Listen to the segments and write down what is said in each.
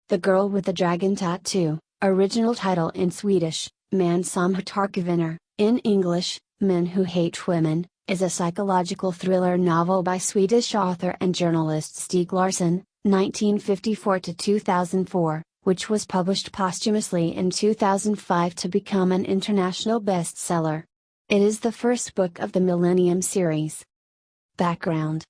The Girl with the Dragon Tattoo, original title in Swedish, Man som hatar kvinnor, in English, Men Who Hate Women, is a psychological thriller novel by Swedish author and journalist Stieg Larsson, 1954-2004, which was published posthumously in 2005 to become an international bestseller. It is the first book of the Millennium series. Background: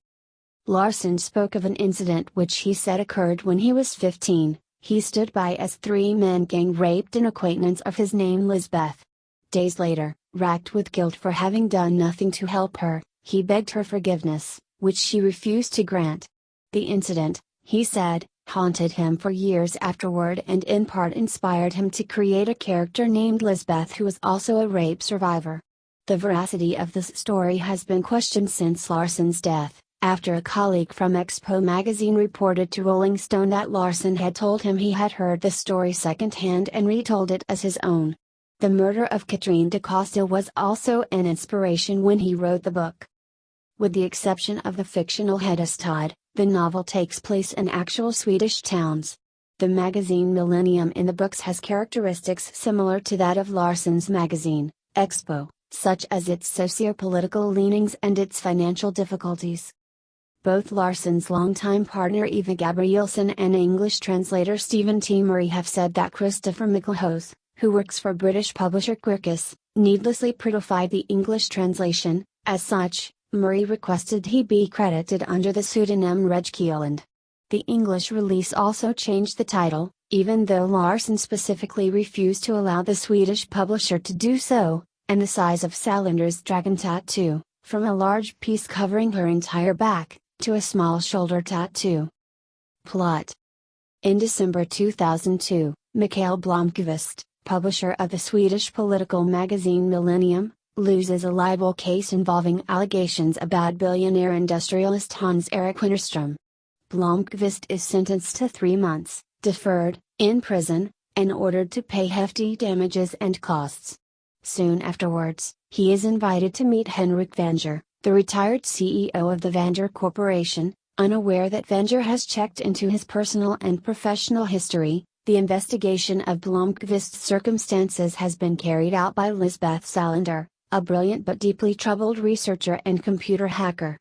Larsson spoke of an incident which he said occurred when he was 15. He stood by as 3 men gang raped an acquaintance of his named Lisbeth. Days later, racked with guilt for having done nothing to help her, he begged her forgiveness, which she refused to grant. The incident, he said, haunted him for years afterward and in part inspired him to create a character named Lisbeth who was also a rape survivor. The veracity of this story has been questioned since Larsson's death, after a colleague from Expo magazine reported to Rolling Stone that Larsson had told him he had heard the story secondhand and retold it as his own. The murder of Katrine da Costa was also an inspiration when he wrote the book. With the exception of the fictional Hedestad, the novel takes place in actual Swedish towns. The magazine Millennium in the books has characteristics similar to that of Larsson's magazine, Expo, such as its socio-political leanings and its financial difficulties. Both Larsson's longtime partner Eva Gabrielson and English translator Stephen T. Murray have said that Christopher Micklehose, who works for British publisher Quirkus, needlessly prettified the English translation. As such, Murray requested he be credited under the pseudonym Reg Kieland. The English release also changed the title, even though Larsson specifically refused to allow the Swedish publisher to do so, and the size of Salander's dragon tattoo, from a large piece covering her entire back, to a small shoulder tattoo. Plot: in December 2002, Mikael Blomkvist, publisher of the Swedish political magazine Millennium, loses a libel case involving allegations about billionaire industrialist Hans-Erik Wennerström. Blomkvist is sentenced to 3 months, deferred, in prison, and ordered to pay hefty damages and costs. Soon afterwards, he is invited to meet Henrik Vanger, the retired CEO of the Vanger Corporation, unaware that Vanger has checked into his personal and professional history. The investigation of Blomkvist's circumstances has been carried out by Lisbeth Salander, a brilliant but deeply troubled researcher and computer hacker.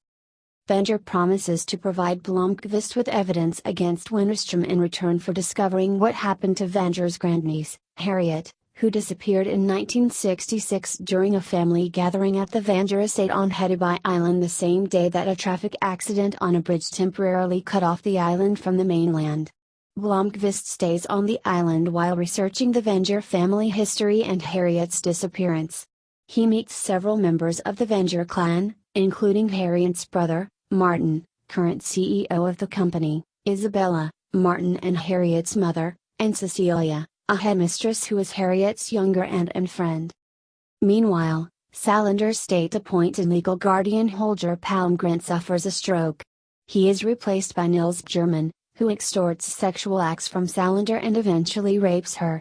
Vanger promises to provide Blomkvist with evidence against Wennerström in return for discovering what happened to Vanger's grandniece, Harriet, who disappeared in 1966 during a family gathering at the Vanger estate on Hedeby Island the same day that a traffic accident on a bridge temporarily cut off the island from the mainland. Blomkvist stays on the island while researching the Vanger family history and Harriet's disappearance. He meets several members of the Vanger clan, including Harriet's brother, Martin, current CEO of the company, Isabella, Martin and Harriet's mother, and Cecilia, a headmistress who is Harriet's younger aunt and friend. Meanwhile, Salander's state-appointed legal guardian Holger Palmgren suffers a stroke. He is replaced by Nils Bjerman, who extorts sexual acts from Salander and eventually rapes her.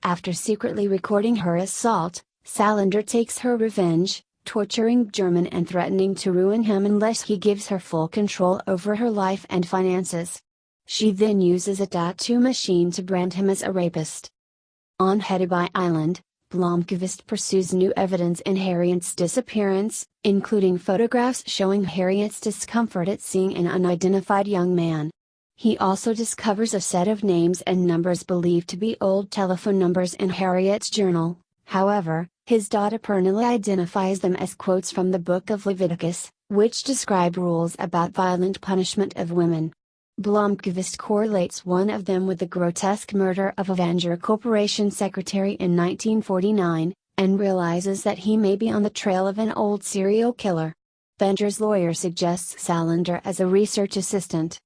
After secretly recording her assault, Salander takes her revenge, torturing Bjerman and threatening to ruin him unless he gives her full control over her life and finances. She then uses a tattoo machine to brand him as a rapist. On Hedeby Island, Blomkvist pursues new evidence in Harriet's disappearance, including photographs showing Harriet's discomfort at seeing an unidentified young man. He also discovers a set of names and numbers believed to be old telephone numbers in Harriet's journal. However, his daughter Pernilla identifies them as quotes from the Book of Leviticus, which describe rules about violent punishment of women. Blomkvist correlates one of them with the grotesque murder of a Vanger Corporation secretary in 1949, and realizes that he may be on the trail of an old serial killer. Vanger's lawyer suggests Salander as a research assistant.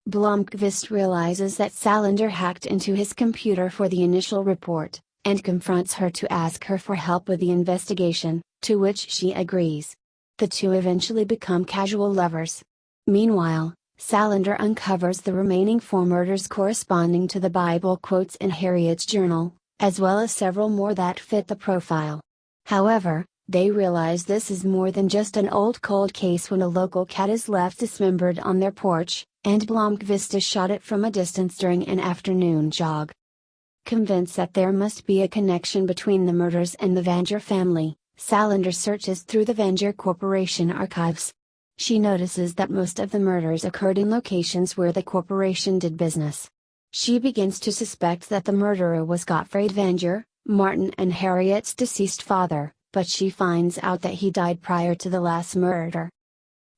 Blomkvist realizes that Salander hacked into his computer for the initial report, and confronts her to ask her for help with the investigation, to which she agrees. The two eventually become casual lovers. Meanwhile, Salander uncovers the remaining 4 murders corresponding to the Bible quotes in Harriet's journal, as well as several more that fit the profile. However, they realize this is more than just an old cold case when a local cat is left dismembered on their porch, and Blomqvist shot it from a distance during an afternoon jog. Convinced that there must be a connection between the murders and the Vanger family, Salander searches through the Vanger Corporation archives. She notices that most of the murders occurred in locations where the corporation did business. She begins to suspect that the murderer was Gottfried Vanger, Martin and Harriet's deceased father, but she finds out that he died prior to the last murder.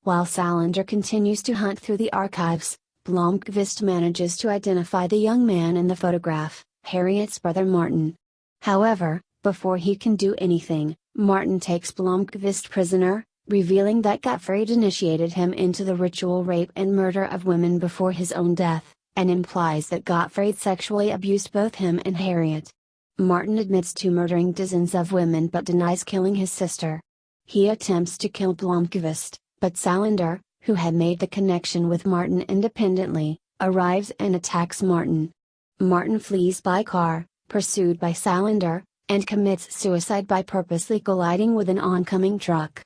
While Salander continues to hunt through the archives, Blomqvist manages to identify the young man in the photograph, Harriet's brother Martin. However, before he can do anything, Martin takes Blomqvist prisoner, revealing that Gottfried initiated him into the ritual rape and murder of women before his own death, and implies that Gottfried sexually abused both him and Harriet. Martin admits to murdering dozens of women but denies killing his sister. He attempts to kill Blomqvist, but Salander, who had made the connection with Martin independently, arrives and attacks Martin. Martin flees by car, pursued by Salander, and commits suicide by purposely colliding with an oncoming truck.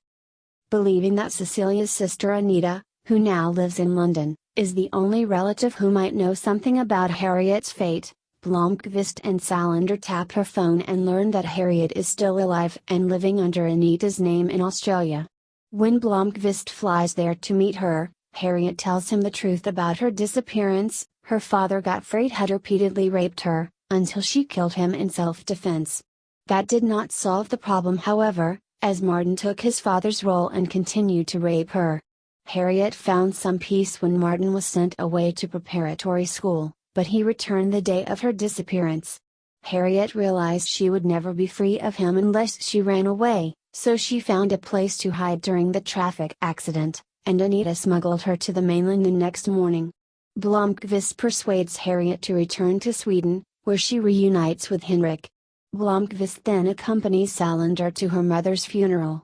Believing that Cecilia's sister Anita, who now lives in London, is the only relative who might know something about Harriet's fate, Blomqvist and Salander tap her phone and learn that Harriet is still alive and living under Anita's name in Australia. When Blomqvist flies there to meet her, Harriet tells him the truth about her disappearance. Her father Gottfried had repeatedly raped her, until she killed him in self-defense. That did not solve the problem, however, as Martin took his father's role and continued to rape her. Harriet found some peace when Martin was sent away to preparatory school, but he returned the day of her disappearance. Harriet realized she would never be free of him unless she ran away, so she found a place to hide during the traffic accident, and Anita smuggled her to the mainland the next morning. Blomqvist persuades Harriet to return to Sweden, where she reunites with Henrik. Blomqvist then accompanies Salander to her mother's funeral.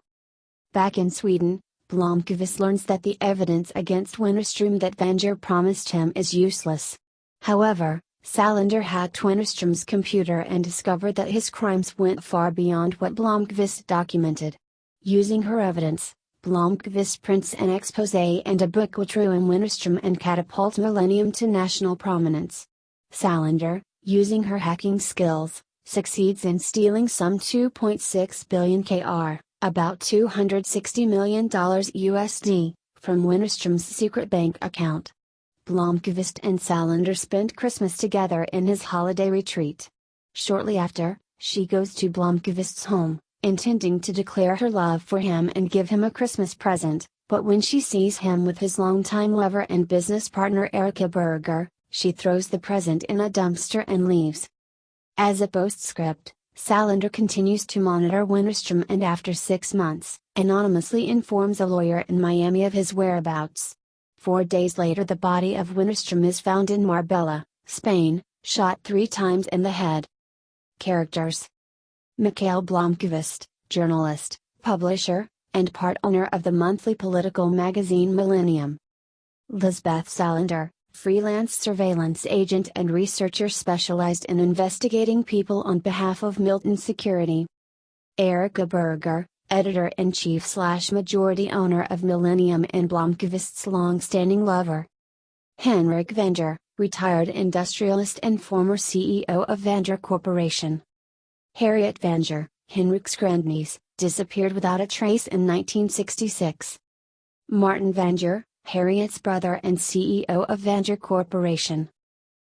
Back in Sweden, Blomqvist learns that the evidence against Wennerström that Vanger promised him is useless. However, Salander hacked Wennerström's computer and discovered that his crimes went far beyond what Blomqvist documented. Using her evidence, Blomqvist prints an exposé and a book which ruin Wennerström and catapult Millennium to national prominence. Salander, using her hacking skills, succeeds in stealing some 2.6 billion kr, about $260 million USD, from Wennerström's secret bank account. Blomqvist and Salander spend Christmas together in his holiday retreat. Shortly after, she goes to Blomqvist's home, intending to declare her love for him and give him a Christmas present, but when she sees him with his longtime lover and business partner Erika Berger, she throws the present in a dumpster and leaves. As a postscript, Salander continues to monitor Wennerström and after 6 months, anonymously informs a lawyer in Miami of his whereabouts. 4 days later the body of Wennerström is found in Marbella, Spain, shot 3 times in the head. Characters: Mikael Blomqvist, journalist, publisher, and part owner of the monthly political magazine Millennium. Lisbeth Salander, freelance surveillance agent and researcher specialized in investigating people on behalf of Milton Security. Erika Berger, editor-in-chief/majority owner of Millennium and Blomqvist's long-standing lover. Henrik Vanger, retired industrialist and former CEO of Vanger Corporation. Harriet Vanger, Henrik's grandniece, disappeared without a trace in 1966. Martin Vanger, Harriet's brother and CEO of Vanger Corporation.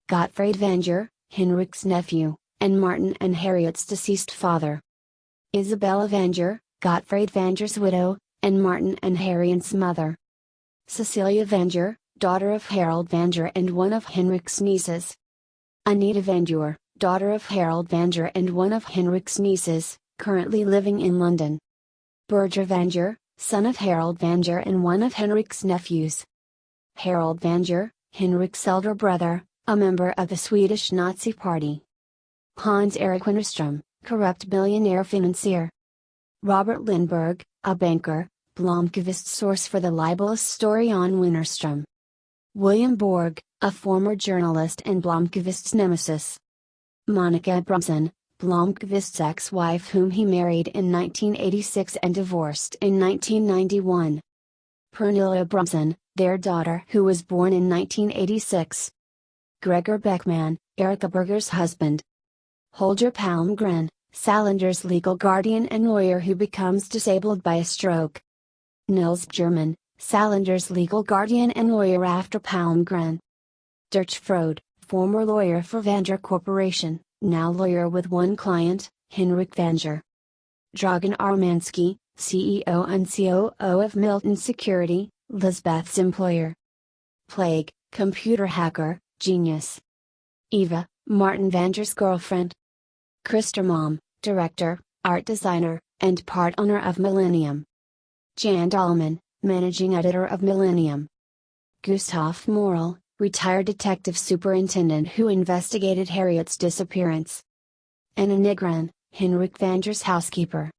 Gottfried Vanger, Henrik's nephew, and Martin and Harriet's deceased father. Isabella Vanger, Gottfried Vanger's widow, and Martin and Harriet's mother. Cecilia Vanger, daughter of Harold Vanger and one of Henrik's nieces. Anita Vanger, daughter of Harold Vanger and one of Henrik's nieces, currently living in London. Birger Vanger, son of Harold Vanger and one of Henrik's nephews. Harold Vanger, Henrik's elder brother, a member of the Swedish Nazi Party. Hans-Erik Wennerström, corrupt billionaire financier. Robert Lindberg, a banker, Blomqvist's source for the libelous story on Wennerström. William Borg, a former journalist and Blomqvist's nemesis. Monica Abramson, Blomqvist's ex-wife whom he married in 1986 and divorced in 1991. Pernilla Abramson, their daughter who was born in 1986. Gregor Beckman, Erica Berger's husband. Holger Palmgren, Salander's legal guardian and lawyer who becomes disabled by a stroke. Nils German, Salander's legal guardian and lawyer after Palmgren. Dirk Frode, former lawyer for Vanger Corporation, now lawyer with one client, Henrik Vanger. Dragan Armansky, CEO and COO of Milton Security, Lisbeth's employer. Plague, computer hacker, genius. Eva, Martin Vanger's girlfriend. Christermom, director, art designer, and part owner of Millennium. Jan Dahlman, managing editor of Millennium. Gustav Morel, retired detective superintendent who investigated Harriet's disappearance. Anna Nygren, Henrik Vanger's housekeeper.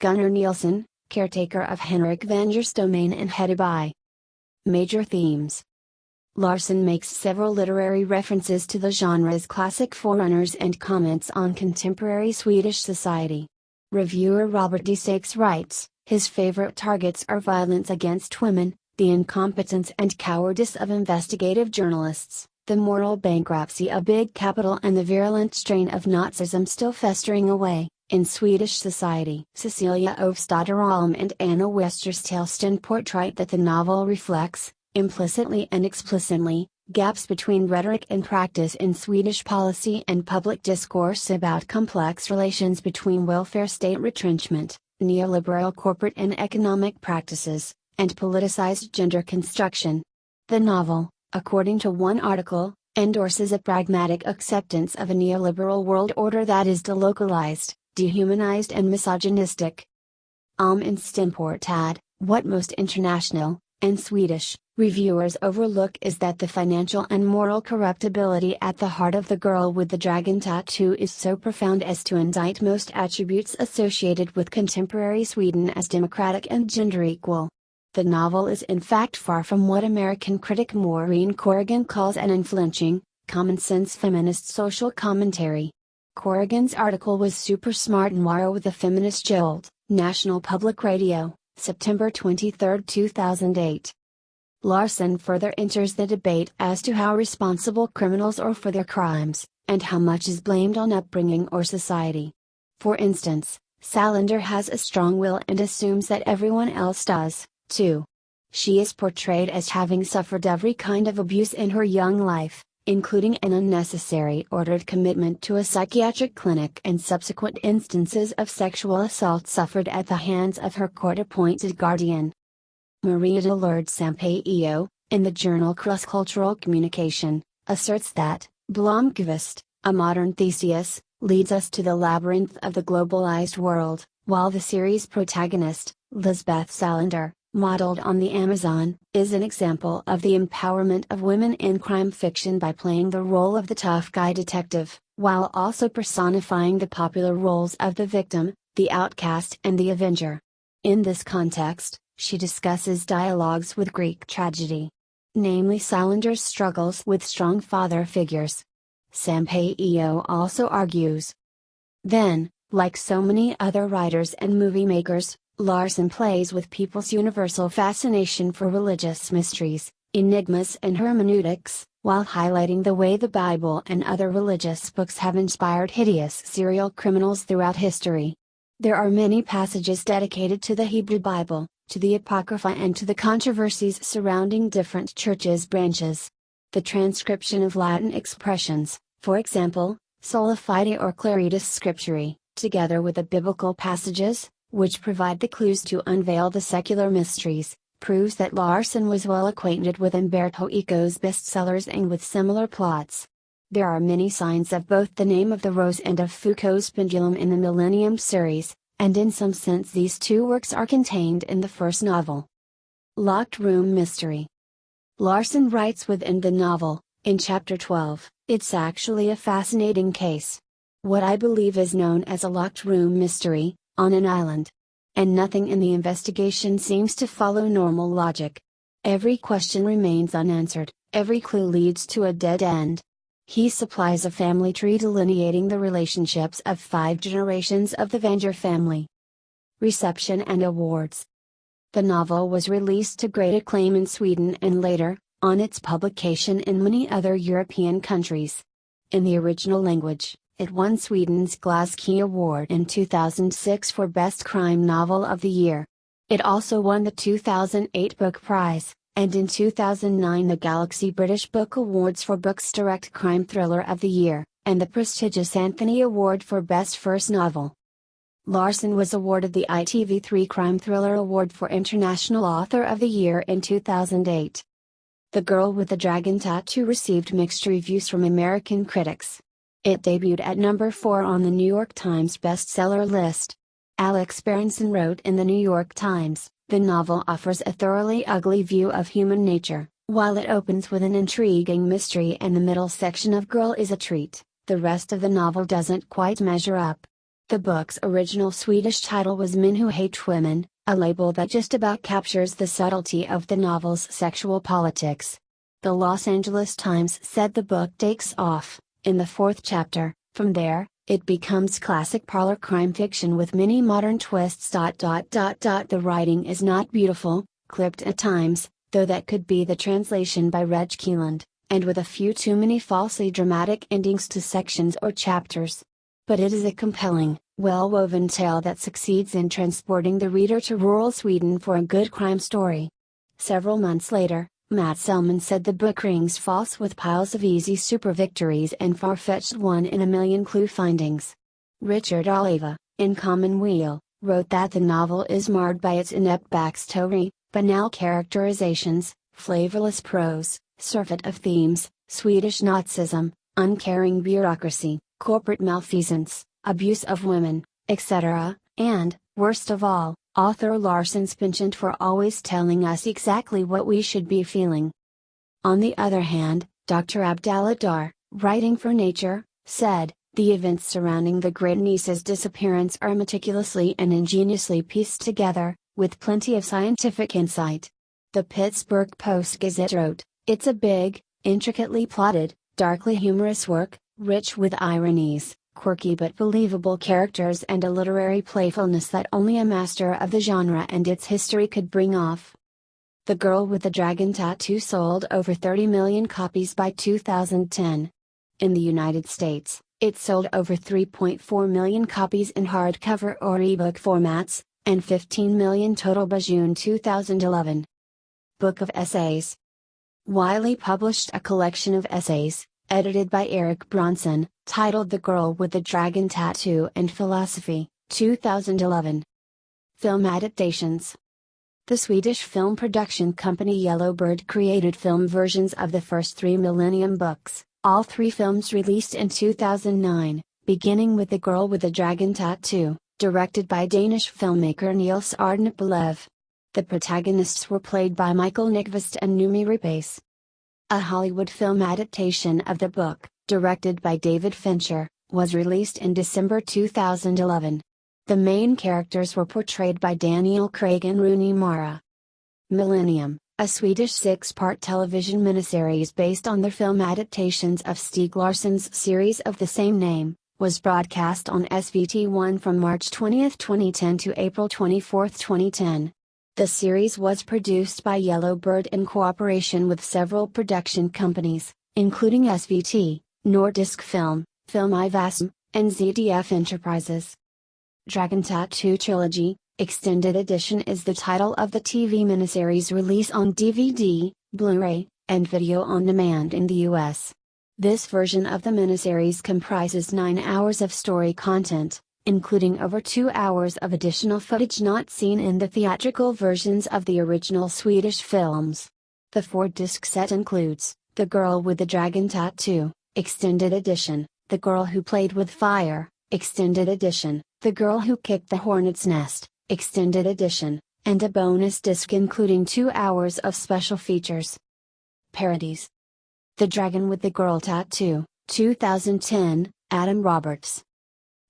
Gunnar Nielsen, caretaker of Henrik Vanger's domain in Hedeby. Major themes. Larson makes several literary references to the genre's classic forerunners and comments on contemporary Swedish society. Reviewer Robert D. Sachs writes, his favorite targets are violence against women, the incompetence and cowardice of investigative journalists, the moral bankruptcy of big capital and the virulent strain of Nazism still festering away in Swedish society. Cecilia Ofstadter Alm and Anna Westerstelston portray that the novel reflects, implicitly and explicitly, gaps between rhetoric and practice in Swedish policy and public discourse about complex relations between welfare state retrenchment, neoliberal corporate and economic practices, and politicized gender construction. The novel, according to one article, endorses a pragmatic acceptance of a neoliberal world order that is delocalized, dehumanized and misogynistic. Alm and Stimport add, what most international, and Swedish, reviewers overlook is that the financial and moral corruptibility at the heart of the girl with the dragon tattoo is so profound as to indict most attributes associated with contemporary Sweden as democratic and gender equal. The novel is in fact far from what American critic Maureen Corrigan calls an unflinching, common-sense feminist social commentary. Corrigan's article was super smart noir with a feminist jolt, National Public Radio, September 23, 2008. Larson further enters the debate as to how responsible criminals are for their crimes, and how much is blamed on upbringing or society. For instance, Salander has a strong will and assumes that everyone else does, too. She is portrayed as having suffered every kind of abuse in her young life, including an unnecessary ordered commitment to a psychiatric clinic and subsequent instances of sexual assault suffered at the hands of her court-appointed guardian. Maria de Lourdes Sampaio, in the journal Cross-Cultural Communication, asserts that, Blomkvist, a modern Theseus, leads us to the labyrinth of the globalized world, while the series protagonist, Lisbeth Salander, modeled on the Amazon, is an example of the empowerment of women in crime fiction by playing the role of the tough guy detective, while also personifying the popular roles of the victim, the outcast and the avenger. In this context, she discusses dialogues with Greek tragedy. Namely Salander's struggles with strong father figures. Sampaio also argues. Then, like so many other writers and movie makers, Larson plays with people's universal fascination for religious mysteries, enigmas and hermeneutics, while highlighting the way the Bible and other religious books have inspired hideous serial criminals throughout history. There are many passages dedicated to the Hebrew Bible, to the Apocrypha and to the controversies surrounding different churches' branches. The transcription of Latin expressions, for example, sola fide or claritas scripturae, together with the biblical passages, which provide the clues to unveil the secular mysteries, proves that Larson was well acquainted with Umberto Eco's bestsellers and with similar plots. There are many signs of both the Name of the Rose and of Foucault's Pendulum in the Millennium series, and in some sense these two works are contained in the first novel. Locked Room Mystery. Larson writes within the novel, in Chapter 12, it's actually a fascinating case. What I believe is known as a locked room mystery, on an island. And nothing in the investigation seems to follow normal logic. Every question remains unanswered, every clue leads to a dead end. He supplies a family tree delineating the relationships of 5 generations of the Vanger family. Reception and awards. The novel was released to great acclaim in Sweden and later, on its publication in many other European countries. In the original language, it won Sweden's Glaskey Award in 2006 for Best Crime Novel of the Year. It also won the 2008 Book Prize, and in 2009 the Galaxy British Book Awards for Books Direct Crime Thriller of the Year, and the prestigious Anthony Award for Best First Novel. Larson was awarded the ITV3 Crime Thriller Award for International Author of the Year in 2008. The Girl with the Dragon Tattoo received mixed reviews from American critics. It debuted at number 4 on the New York Times bestseller list. Alex Berenson wrote in the New York Times, "The novel offers a thoroughly ugly view of human nature. While it opens with an intriguing mystery and the middle section of Girl is a treat, the rest of the novel doesn't quite measure up." The book's original Swedish title was Men Who Hate Women, a label that just about captures the subtlety of the novel's sexual politics. The Los Angeles Times said the book takes off, in the 4th chapter. From there, it becomes classic parlor crime fiction with many modern twists. The writing is not beautiful, clipped at times, though that could be the translation by Reg Keeland, and with a few too many falsely dramatic endings to sections or chapters. But it is a compelling, well-woven tale that succeeds in transporting the reader to rural Sweden for a good crime story. Several months later, Matt Selman said the book rings false with piles of easy super victories and far-fetched one-in-a-million clue findings. Richard Oliva, in Commonweal, wrote that the novel is marred by its inept backstory, banal characterizations, flavorless prose, surfeit of themes, Swedish Nazism, uncaring bureaucracy, corporate malfeasance, abuse of women, etc., and, worst of all, author Larson's penchant for always telling us exactly what we should be feeling. On the other hand, Dr. Abdallah Dar, writing for Nature, said, "The events surrounding the great niece's disappearance are meticulously and ingeniously pieced together, with plenty of scientific insight." The Pittsburgh Post-Gazette wrote, "It's a big, intricately plotted, darkly humorous work, rich with ironies, quirky but believable characters and a literary playfulness that only a master of the genre and its history could bring off." The Girl with the Dragon Tattoo sold over 30 million copies by 2010. In the United States, it sold over 3.4 million copies in hardcover or ebook formats, and 15 million total by June 2011. Book of Essays. Wiley published a collection of essays, edited by Eric Bronson, titled The Girl with the Dragon Tattoo and Philosophy, 2011. Film adaptations. The Swedish film production company Yellowbird created film versions of the first 3 Millennium books, all 3 films released in 2009, beginning with The Girl with the Dragon Tattoo, directed by Danish filmmaker Niels Ardenbelev. The protagonists were played by Michael Nyqvist and Noomi Rapace. A Hollywood film adaptation of the book, directed by David Fincher, was released in December 2011. The main characters were portrayed by Daniel Craig and Rooney Mara. Millennium, a Swedish 6-part television miniseries based on the film adaptations of Stieg Larsson's series of the same name, was broadcast on SVT1 from March 20, 2010 to April 24, 2010. The series was produced by Yellowbird in cooperation with several production companies, including SVT, Nordisk Film, Film Ivasm, and ZDF Enterprises. Dragon Tattoo Trilogy, Extended Edition is the title of the TV miniseries release on DVD, Blu-ray, and video on demand in the US. This version of the miniseries comprises 9 hours of story content, including over 2 hours of additional footage not seen in the theatrical versions of the original Swedish films. The 4-disc set includes The Girl with the Dragon Tattoo, Extended Edition, The Girl Who Played with Fire, Extended Edition, The Girl Who Kicked the Hornet's Nest, Extended Edition, and a bonus disc including 2 hours of special features. Parodies. The Dragon with the Girl Tattoo, 2010, Adam Roberts.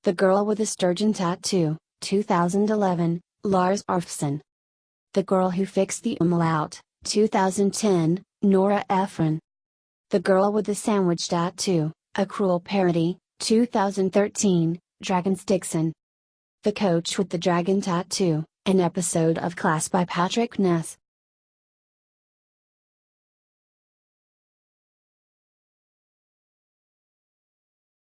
The Girl with the Sturgeon Tattoo, 2011, Lars Arfsson. The Girl Who Fixed the Umlaut, 2010, Nora Ephron. The Girl with the Sandwich Tattoo, a cruel parody, 2013, Dragons Dixon. The Coach with the Dragon Tattoo, An episode of Class by Patrick Ness.